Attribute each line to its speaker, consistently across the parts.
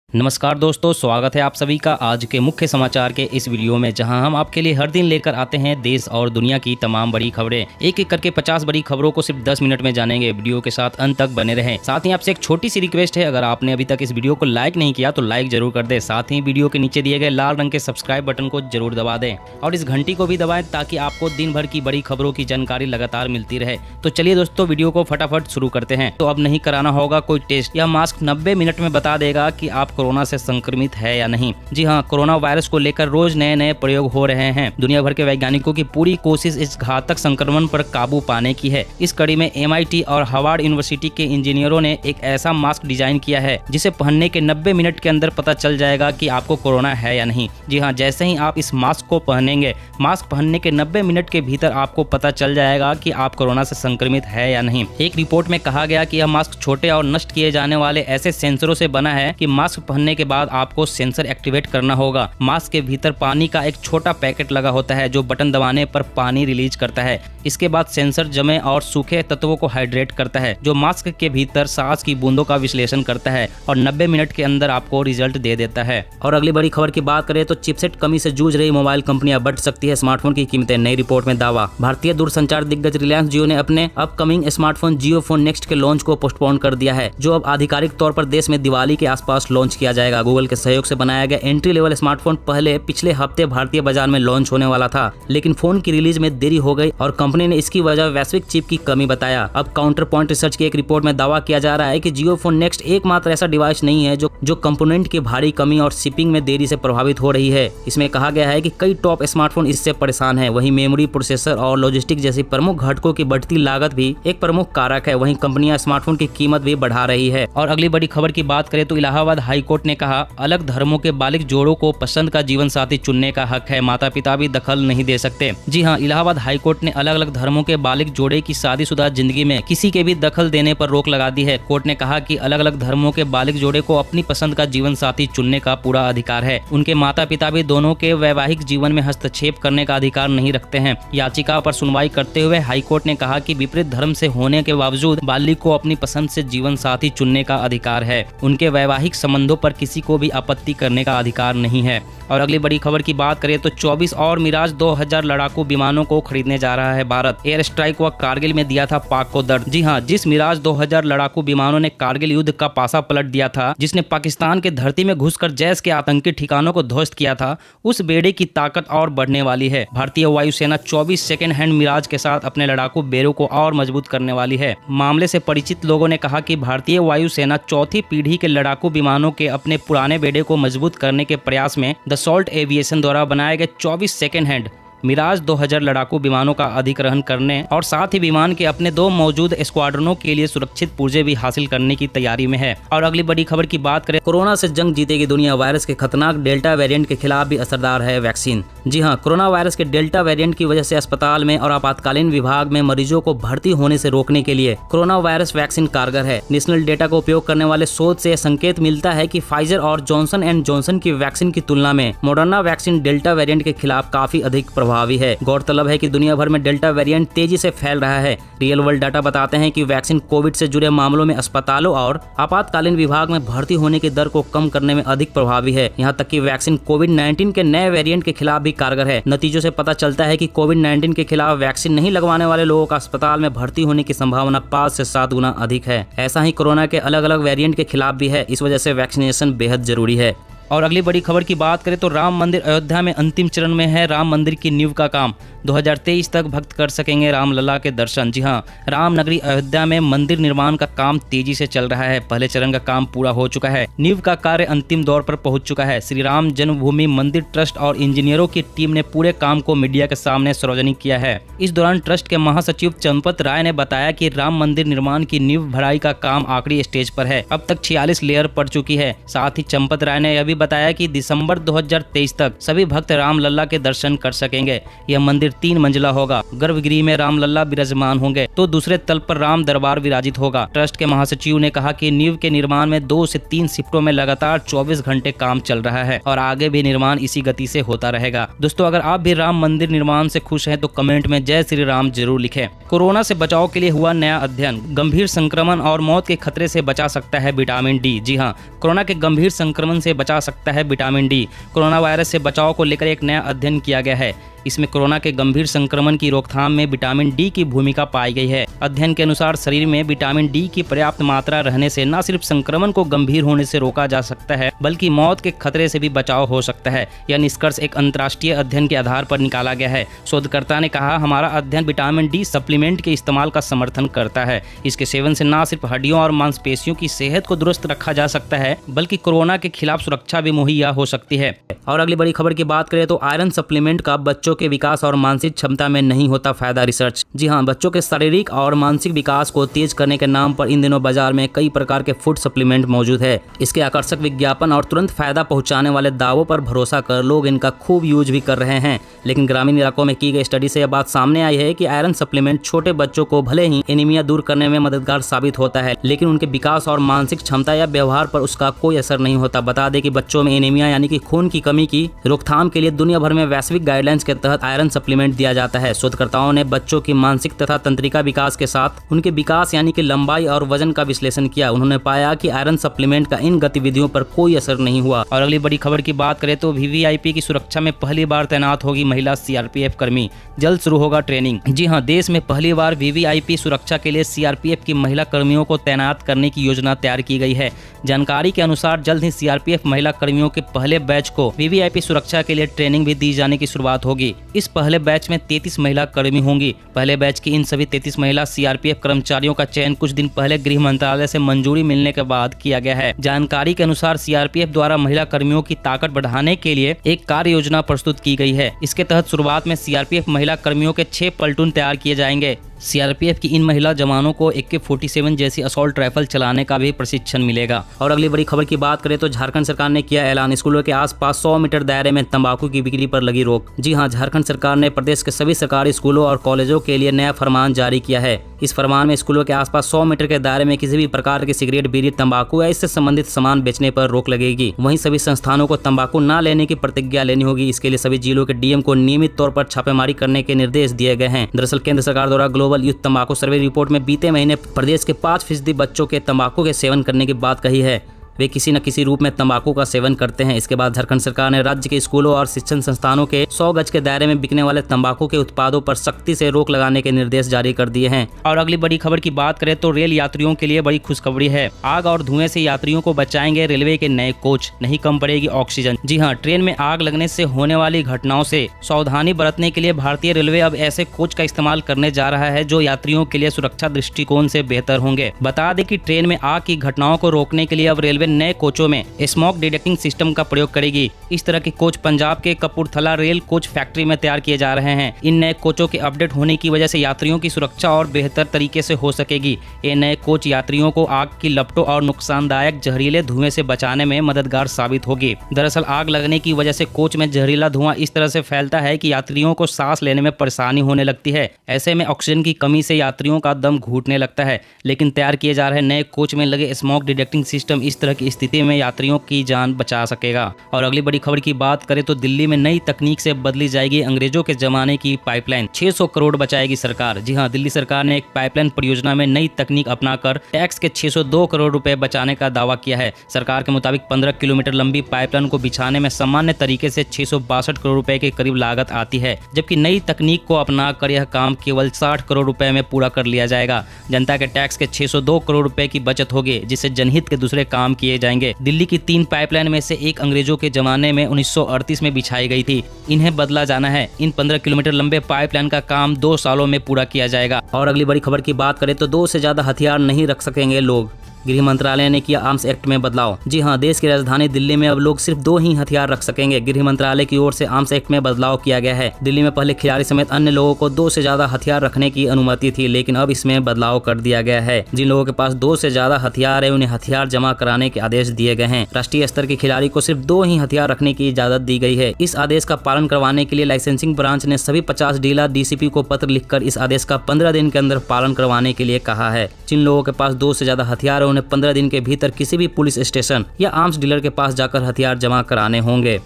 Speaker 1: नमस्कार दोस्तों, स्वागत है आप सभी का आज के मुख्य समाचार के इस वीडियो में, जहां हम आपके लिए हर दिन लेकर आते हैं देश और दुनिया की तमाम बड़ी खबरें। एक एक करके 50 बड़ी खबरों को सिर्फ 10 मिनट में जानेंगे। वीडियो के साथ अंत तक बने रहें। साथ ही आपसे एक छोटी सी रिक्वेस्ट है, अगर आपने अभी तक इस वीडियो को लाइक नहीं किया तो लाइक जरूर कर दे। साथ ही वीडियो के नीचे दिए गए लाल रंग के सब्सक्राइब बटन को जरूर दबा दें और इस घंटी को भी दबाएं ताकि आपको दिन भर की बड़ी खबरों की जानकारी लगातार मिलती रहे। तो चलिए दोस्तों, वीडियो को फटाफट शुरू करते हैं। तो अब नहीं कराना होगा कोई टेस्ट। यह मास्क 90 मिनट में बता देगा कि आप कोरोना से संक्रमित है या नहीं। जी हाँ, कोरोना वायरस को लेकर रोज नए नए प्रयोग हो रहे हैं। दुनिया भर के वैज्ञानिकों की पूरी कोशिश इस घातक संक्रमण पर काबू पाने की है। इस कड़ी में MIT और हार्वर्ड यूनिवर्सिटी के इंजीनियरों ने एक ऐसा मास्क डिजाइन किया है जिसे पहनने के 90 मिनट के अंदर पता चल जाएगा कि आपको कोरोना है या नहीं। जी हाँ, जैसे ही आप इस मास्क को पहनेंगे, मास्क पहनने के 90 मिनट के भीतर आपको पता चल जाएगा कि आप कोरोना से संक्रमित है या नहीं। एक रिपोर्ट में कहा गया कि यह मास्क छोटे और नष्ट किए जाने वाले ऐसे सेंसरों से बना है कि मास्क पहनने के बाद आपको सेंसर एक्टिवेट करना होगा। मास्क के भीतर पानी का एक छोटा पैकेट लगा होता है जो बटन दबाने पर पानी रिलीज करता है। इसके बाद सेंसर जमे और सूखे तत्वों को हाइड्रेट करता है जो मास्क के भीतर सांस की बूंदों का विश्लेषण करता है और 90 मिनट के अंदर आपको रिजल्ट दे देता है। और अगली बड़ी खबर की बात करें तो चिपसेट कमी से जूझ रही मोबाइल कंपनियां बढ़ सकती है स्मार्टफोन की कीमतें, नई रिपोर्ट में दावा। भारतीय दूरसंचार दिग्गज रिलायंस जियो ने अपने अपकमिंग स्मार्टफोन जियो फोन नेक्स्ट के लॉन्च को पोस्टपोन कर दिया है, जो अब आधिकारिक तौर पर देश में दिवाली के आसपास लॉन्च किया जाएगा। गूगल के सहयोग से बनाया गया एंट्री लेवल स्मार्टफोन पिछले हफ्ते भारतीय बाजार में लॉन्च होने वाला था, लेकिन फोन की रिलीज में देरी हो गई और कंपनी ने इसकी वजह वैश्विक चिप की कमी बताया। अब काउंटर पॉइंट रिसर्च की एक रिपोर्ट में दावा किया जा रहा है कि जियो फोन नेक्स्ट एकमात्र ऐसा डिवाइस नहीं है जो कंपोनेंट की भारी कमी और शिपिंग में देरी से प्रभावित हो रही है। इसमें कहा गया है कि कई टॉप स्मार्टफोन इससे परेशान है। वहीं मेमोरी, प्रोसेसर और लॉजिस्टिक जैसी प्रमुख घटकों की बढ़ती लागत भी एक प्रमुख कारक है। वहीं कंपनियां स्मार्टफोन की कीमत भी बढ़ा रही है। और अगली बड़ी खबर की बात करें तो इलाहाबाद हाईकोर्ट ने कहा, अलग धर्मों के बालिग जोड़ों को पसंद का जीवन साथी चुनने का हक है, माता पिता भी दखल नहीं दे सकते। जी हाँ, इलाहाबाद हाईकोर्ट ने अलग अलग धर्मों के बालिग जोड़े की शादीशुदा जिंदगी में किसी के भी दखल देने पर रोक लगा दी है। कोर्ट ने कहा कि अलग अलग धर्मों के बालिग जोड़े को अपनी पसंद का जीवन साथी चुनने का पूरा अधिकार है। उनके माता पिता भी दोनों के वैवाहिक जीवन में हस्तक्षेप करने का अधिकार नहीं रखते हैं। याचिका पर सुनवाई करते हुए हाईकोर्ट ने कहा कि विपरीत धर्म से होने के बावजूद बालिग को अपनी पसंद से जीवन साथी चुनने का अधिकार है। उनके वैवाहिक संबंधों पर किसी को भी आपत्ति करने का अधिकार नहीं है। और अगली बड़ी खबर की बात करें तो 24 और मिराज 2000 लड़ाकू विमानों को खरीदने जा रहा है भारत। एयर स्ट्राइक व कारगिल में दिया था पाक को दर्द। जी हाँ, जिस मिराज 2000 लड़ाकू विमानों ने कारगिल युद्ध का पासा पलट दिया था, जिसने पाकिस्तान के धरती में घुसकर जैश के आतंकी ठिकानों को ध्वस्त किया था, उस बेड़े की ताकत और बढ़ने वाली है। भारतीय वायुसेना 24 सेकेंड हैंड मिराज के साथ अपने लड़ाकू बेड़ों को और मजबूत करने वाली है। मामले से परिचित लोगों ने कहा कि भारतीय वायुसेना चौथी पीढ़ी के लड़ाकू विमानों के अपने पुराने बेड़े को मजबूत करने के प्रयास में दसॉल्ट एविएशन द्वारा बनाए गए 24 सेकेंड हैंड मिराज 2000 लड़ाकू विमानों का अधिग्रहण करने और साथ ही विमान के अपने 2 मौजूद स्क्वाड्रनों के लिए सुरक्षित पुर्जे भी हासिल करने की तैयारी में है। और अगली बड़ी खबर की बात करें, कोरोना से जंग जीतेगी दुनिया, वायरस के खतरनाक डेल्टा वेरिएंट के खिलाफ भी असरदार है वैक्सीन। जी हाँ, कोरोना वायरस के डेल्टा वेरिएंट की वजह से अस्पताल में और आपातकालीन विभाग में मरीजों को भर्ती होने से रोकने के लिए कोरोना वायरस वैक्सीन कारगर है। नेशनल डेटा का उपयोग करने वाले शोध से संकेत मिलता है कि फाइजर और जॉनसन एंड जॉनसन की वैक्सीन की तुलना में मॉडर्ना वैक्सीन डेल्टा वेरिएंट के खिलाफ काफी अधिक प्रभावी है। गौरतलब है कि दुनिया भर में डेल्टा वेरिएंट तेजी से फैल रहा है। रियल वर्ल्ड डाटा बताते हैं कि वैक्सीन कोविड से जुड़े मामलों में अस्पतालों और आपातकालीन विभाग में भर्ती होने की दर को कम करने में अधिक प्रभावी है। यहाँ तक कि वैक्सीन कोविड-19 के नए वेरिएंट के खिलाफ भी कारगर है। नतीजों से पता चलता है कि कोविड-19 के खिलाफ वैक्सीन नहीं लगवाने वाले लोगों का अस्पताल में भर्ती होने की संभावना 5 से 7 गुना अधिक है। ऐसा ही कोरोना के अलग अलग वेरिएंट के खिलाफ भी है। इस वजह से वैक्सीनेशन बेहद जरूरी है। और अगली बड़ी खबर की बात करें तो राम मंदिर अयोध्या में अंतिम चरण में है। राम मंदिर की नींव का काम 2023 तक भक्त कर सकेंगे रामलला के दर्शन। जी हाँ, राम नगरी अयोध्या में मंदिर निर्माण का काम तेजी से चल रहा है। पहले चरण का काम पूरा हो चुका है। नींव का कार्य अंतिम दौर पर पहुंच चुका है। श्री राम जन्मभूमि मंदिर ट्रस्ट और इंजीनियरों की टीम ने पूरे काम को मीडिया के सामने सार्वजनिक किया है। इस दौरान ट्रस्ट के महासचिव चंपत राय ने बताया कि राम मंदिर निर्माण की नींव भराई का काम आखिरी स्टेज पर है। अब तक 46 लेयर पड़ चुकी है। साथ ही चंपत राय ने यह भी बताया कि दिसंबर 2023 तक सभी भक्त रामलला के दर्शन कर सकेंगे। यह मंदिर 3 मंजिला होगा। गर्भगृह में रामलला विराजमान होंगे तो दूसरे तल पर राम दरबार विराजित होगा। ट्रस्ट के महासचिव ने कहा कि नींव के निर्माण में 2 से 3 शिफ्टों में लगातार 24 घंटे काम चल रहा है और आगे भी निर्माण इसी गति से होता रहेगा। दोस्तों, अगर आप भी राम मंदिर निर्माण से खुश हैं तो कमेंट में जय श्री राम जरूर लिखें। कोरोना से बचाव के लिए हुआ नया अध्ययन, गंभीर संक्रमण और मौत के खतरे से बचा सकता है विटामिन डी। जी हां, कोरोना के गंभीर संक्रमण से बचा सकता है विटामिन डी। कोरोना वायरस से बचाव को लेकर एक नया अध्ययन किया गया है। इसमें कोरोना के गंभीर संक्रमण की रोकथाम में विटामिन डी की भूमिका पाई गई है। अध्ययन के अनुसार शरीर में विटामिन डी की पर्याप्त मात्रा रहने से न सिर्फ संक्रमण को गंभीर होने से रोका जा सकता है, बल्कि मौत के खतरे से भी बचाव हो सकता है। यह निष्कर्ष एक अंतर्राष्ट्रीय अध्ययन के आधार पर निकाला गया है। शोधकर्ता ने कहा, हमारा अध्ययन विटामिन डी सप्लीमेंट के इस्तेमाल का समर्थन करता है। इसके सेवन से न सिर्फ हड्डियों और मांसपेशियों की सेहत को दुरुस्त रखा जा सकता है, बल्कि कोरोना के खिलाफ सुरक्षा भी मुहैया हो सकती है। और अगली बड़ी खबर की बात करें तो आयरन सप्लीमेंट का बच्चों के विकास और मानसिक क्षमता में नहीं होता फायदा। रिसर्च। जी हां, बच्चों के शारीरिक और मानसिक विकास को तेज करने के नाम पर इन दिनों बाजार में कई प्रकार के फूड सप्लीमेंट मौजूद है। इसके आकर्षक विज्ञापन और तुरंत फायदा पहुंचाने वाले दावों पर भरोसा कर लोग इनका खूब यूज भी कर रहे हैं। लेकिन ग्रामीण इलाकों में की गई स्टडी से यह बात सामने आई है कि आयरन सप्लीमेंट छोटे बच्चों को भले ही एनीमिया दूर करने में मददगार साबित होता है, लेकिन उनके विकास और मानसिक क्षमता या व्यवहार पर उसका कोई असर नहीं होता। बता दें कि बच्चों में एनीमिया यानी कि खून की कमी की रोकथाम के लिए दुनिया भर में वैश्विक गाइडलाइंस के तहत आयरन सप्लीमेंट दिया जाता है। शोधकर्ताओं ने बच्चों की मानसिक तथा तंत्रिका विकास के साथ उनके विकास यानी कि लंबाई और वजन का विश्लेषण किया। उन्होंने पाया कि आयरन सप्लीमेंट का इन गतिविधियों पर कोई असर नहीं हुआ। और अगली बड़ी खबर की बात करें तो वीवीआईपी की सुरक्षा में पहली बार तैनात होगी महिला सीआरपीएफ कर्मी, जल्द शुरू होगा ट्रेनिंग। जी हां, देश में पहली बार वीवीआईपी सुरक्षा के लिए सीआरपीएफ की महिला कर्मियों को तैनात करने की योजना तैयार की गई है। जानकारी के अनुसार जल्द ही सीआरपीएफ महिला कर्मियों के पहले बैच को वीवीआईपी सुरक्षा के लिए ट्रेनिंग भी दी जाने की शुरुआत होगी। इस पहले बैच में 33 महिला कर्मी होंगी। पहले बैच की इन सभी 33 महिला सीआरपीएफ कर्मचारियों का चयन कुछ दिन पहले गृह मंत्रालय से मंजूरी मिलने के बाद किया गया है। जानकारी के अनुसार सीआरपीएफ द्वारा महिला कर्मियों की ताकत बढ़ाने के लिए एक कार्य योजना प्रस्तुत की गई है। इसके तहत शुरुआत में सीआरपीएफ महिला कर्मियों के 6 प्लाटून तैयार किए जाएंगे। सीआरपीएफ की इन महिला जवानों को AK-47 जैसी असॉल्ट राइफल चलाने का भी प्रशिक्षण मिलेगा। और अगली बड़ी खबर की बात करें तो झारखंड सरकार ने किया ऐलान, स्कूलों के आसपास 100 मीटर दायरे में तंबाकू की बिक्री पर लगी रोक। जी हां, झारखंड सरकार ने प्रदेश के सभी सरकारी स्कूलों और कॉलेजों के लिए नया फरमान जारी किया है। इस फरमान में स्कूलों के आसपास 100 मीटर के दायरे में किसी भी प्रकार के सिगरेट, बीड़ी, तंबाकू या इससे संबंधित सामान बेचने पर रोक लगेगी। वहीं सभी संस्थानों को तंबाकू न लेने की प्रतिज्ञा लेनी होगी। इसके लिए सभी जिलों के डीएम को नियमित तौर पर छापेमारी करने के निर्देश दिए गए हैं। दरअसल केंद्र सरकार द्वारा ग्लोबल यूथ तंबाकू सर्वे रिपोर्ट में बीते महीने प्रदेश के 5% बच्चों के तंबाकू के सेवन करने की बात कही है। वे किसी न किसी रूप में तंबाकू का सेवन करते हैं। इसके बाद झारखंड सरकार ने राज्य के स्कूलों और शिक्षण संस्थानों के 100 गज के दायरे में बिकने वाले तंबाकू के उत्पादों पर सख्ती से रोक लगाने के निर्देश जारी कर दिए हैं। और अगली बड़ी खबर की बात करें तो रेल यात्रियों के लिए बड़ी खुशखबरी है। आग और धुएं से यात्रियों को बचाएंगे रेलवे के नए कोच, नहीं कम पड़ेगी ऑक्सीजन। जी हाँ, ट्रेन में आग लगने से होने वाली घटनाओं से सावधानी बरतने के लिए भारतीय रेलवे अब ऐसे कोच का इस्तेमाल करने जा रहा है जो यात्रियों के लिए सुरक्षा दृष्टिकोण से बेहतर होंगे। बता दें कि ट्रेन में आग की घटनाओं को रोकने के लिए अब रेलवे नए कोचों में स्मोक डिटेक्टिंग सिस्टम का प्रयोग करेगी। इस तरह के कोच पंजाब के कपूरथला रेल कोच फैक्ट्री में तैयार किए जा रहे हैं। इन नए कोचों के अपडेट होने की वजह से यात्रियों की सुरक्षा और बेहतर तरीके से हो सकेगी। ये नए कोच यात्रियों को आग की लपटों और नुकसानदायक जहरीले धुएं से बचाने में मददगार साबित होगी। दरअसल आग लगने की वजह से कोच में जहरीला धुआं इस तरह से फैलता है कि यात्रियों को सांस लेने में परेशानी होने लगती है। ऐसे में ऑक्सीजन की कमी से यात्रियों का दम घुटने लगता है। लेकिन तैयार किए जा रहे नए कोच में लगे स्मोक डिटेक्टिंग सिस्टम इस तरह की स्थिति में यात्रियों की जान बचा सकेगा। और अगली बड़ी खबर की बात करें तो दिल्ली में नई तकनीक से बदली जाएगी अंग्रेजों के जमाने की पाइपलाइन, 600 करोड़ बचाएगी सरकार। जी हां, दिल्ली सरकार ने एक पाइपलाइन परियोजना में नई तकनीक अपनाकर टैक्स के 602 करोड़ रुपए बचाने का दावा किया है। सरकार के मुताबिक 15 किलोमीटर लंबी पाइपलाइन को बिछाने में सामान्य तरीके से 662 करोड़ रुपए के करीब लागत आती है, जबकि नई तकनीक को अपनाकर यह काम केवल 60 करोड़ रुपए में पूरा कर लिया जाएगा। जनता के टैक्स के 602 करोड़ रुपए की बचत होगी, जिससे जनहित के दूसरे काम किए जाएंगे। दिल्ली की 3 पाइपलाइन में से एक अंग्रेजों के जमाने में 1938 में बिछाई गई थी। इन्हें बदला जाना है। इन 15 किलोमीटर लंबे पाइपलाइन का काम 2 सालों में पूरा किया जाएगा। और अगली बड़ी खबर की बात करें तो 2 से ज्यादा हथियार नहीं रख सकेंगे लोग। गृह मंत्रालय ने किया आर्म्स एक्ट में बदलाव। जी हां, देश की राजधानी दिल्ली में अब लोग सिर्फ 2 ही हथियार रख सकेंगे। गृह मंत्रालय की ओर से आर्म्स एक्ट में बदलाव किया गया है। दिल्ली में पहले खिलाड़ी समेत अन्य लोगों को 2 से ज्यादा हथियार रखने की अनुमति थी, लेकिन अब इसमें बदलाव कर दिया गया है। जिन लोगों के पास 2 से ज्यादा हथियार है उन्हें हथियार जमा कराने के आदेश दिए गए हैं। राष्ट्रीय स्तर के खिलाड़ी को सिर्फ 2 ही हथियार रखने की इजाजत दी गई है। इस आदेश का पालन करवाने के लिए लाइसेंसिंग ब्रांच ने सभी 50 डीलर DCP को पत्र लिखकर इस आदेश का 15 दिन के अंदर पालन करवाने के लिए कहा है। जिन लोगों के पास 2 से ज्यादा हथियार है उन्हें 15 दिन के भीतर किसी भी पुलिस स्टेशन या आर्म्स डीलर के पास जाकर हथियार जमा कराने होंगे।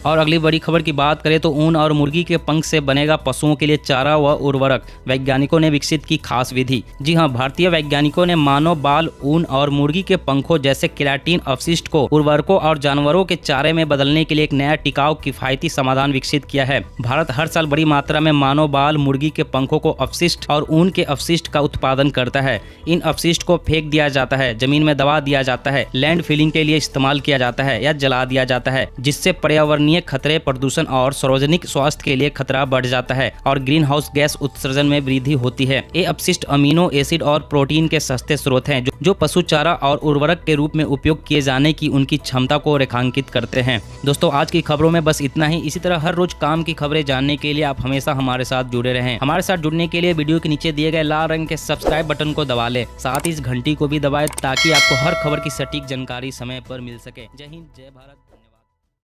Speaker 1: और अगली बड़ी खबर की बात करें तो ऊन और मुर्गी के पंख से बनेगा पशुओं के लिए चारा व उर्वरक, वैज्ञानिकों ने विकसित की खास विधि। जी हाँ, भारतीय वैज्ञानिकों ने मानव बाल, ऊन और मुर्गी के पंखों जैसे केराटिन अपशिष्ट को उर्वरकों और जानवरों के चारे में बदलने के लिए एक नया टिकाऊ किफायती समाधान विकसित किया है। भारत हर साल बड़ी मात्रा में मानव बाल, मुर्गी के पंखों को अपशिष्ट और ऊन के अपशिष्ट का उत्पादन करता है। इन अपशिष्ट को फेंक दिया जाता है, जमीन में दबा दिया जाता है, लैंड फिलिंग के लिए इस्तेमाल किया जाता है या जला दिया जाता है, जिससे पर्यावरणीय खतरे, प्रदूषण और सार्वजनिक स्वास्थ्य के लिए खतरा बढ़ जाता है और ग्रीन हाउस गैस उत्सर्जन में वृद्धि होती है। ये अपशिष्ट अमीनो एसिड और प्रोटीन के सस्ते स्रोत हैं जो पशु चारा और उर्वरक के रूप में उपयोग किए जाने की उनकी क्षमता को रेखांकित करते हैं। दोस्तों, आज की खबरों में बस इतना ही। इसी तरह हर रोज काम की खबरें जानने के लिए आप हमेशा हमारे साथ जुड़े रहें। हमारे साथ जुड़ने के लिए वीडियो के नीचे दिए गए लाल रंग के सब्सक्राइब बटन को दबा लें, साथ ही इस घंटी को भी दबाएं ताकि आपको हर खबर की सटीक जानकारी समय पर मिल सके। जय हिंद, जय भारत।